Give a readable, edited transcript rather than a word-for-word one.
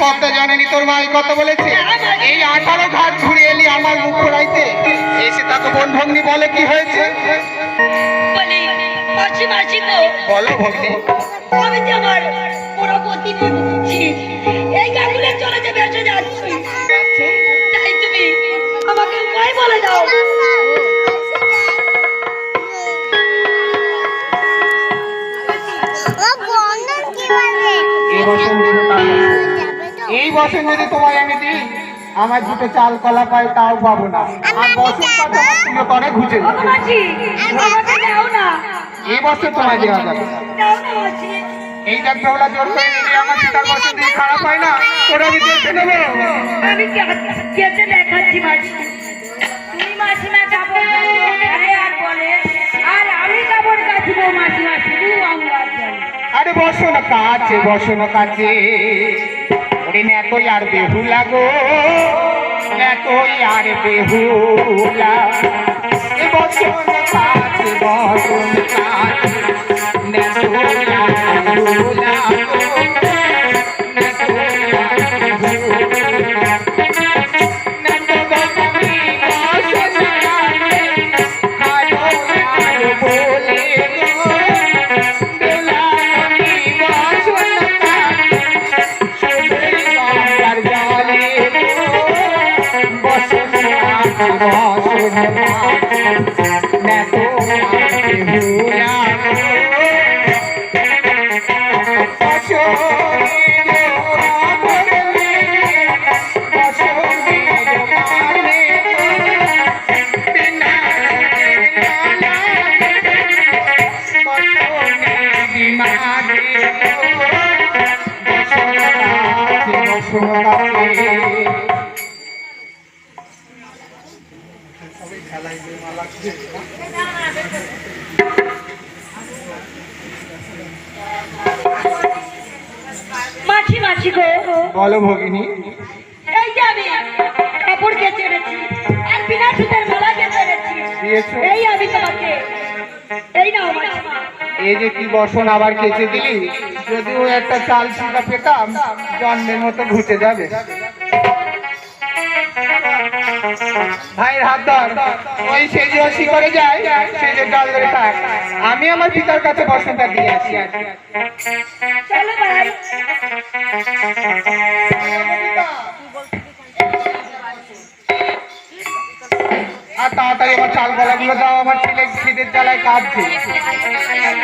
কর্তা জানেনি তোর ভাই কত বলেছে? এই 18 ঘাট ঘুরে এলি আমার মুখ ঘোরাইতে, এসে তাকে বোন ভগ্নি বলে কি হয়েছে? বলো ভগ্নি। আমি যে আমার পুরো প্রতিদিন এই গাগুলে চলে যে বেঁচে যাচ্ছি, তাই তুমি আমাকে উপায় বলে দাও। এই বছর যদি তোমায় আমি দিই, আমার দুটো চাল কলা পাই তাও পাবো না, আর বছর করে ঘুচে এই বছর তোমায় দেওয়া যাবে। এই দেখ বেহুলা জোর করে নিলে আমার সীতার বছর দিয়ে খারাপ হয় না, তোর আমি দেখে নেবো। আমি কেটে দেখাচ্ছি মাঝি, তুমি মাসিমা কাপড় আর বলে আর আমি কাপড় কাটবো মাসিমা, শুধু আমরা আরে বসো না কাছে, বসো না কাছে, ওরে নেতই আর বেহুলা গো, নেতই আর বেহুলা, এ বসো না কাছে, বসো না কাছে, নেতই আর বেহুলা গো, নেতই আর বেহুলা, নেতো বসনি বসো না কাছে, আরো আর বলে গো, মাছি মাছি গো। বলো ভগিনী। এই যে আমি কাপড় কেচে এনেছি আর বিনা সুতার মালা কেচে এনেছি, এই আমি তোমাকে, এই নাও মাছিমা। এই যে কি বসন আবার কেচে দিলি, যদিও একটা চাল সিটা পেতাম জন্মের মতো ঘুচে যাবে। ভাইয়ের হাত ধর, ওই সেজে অসি করে যায়, সেজে ডাল ধরে থাক, আমি আমার পিতার কাছে বসনটা দিয়ে আসি। চলো ভাই। আর তাড়াতাড়ি আমার চাল গলাগুলো দাও, আমার ছেলে খিদের জ্বালায় কাঁদছে।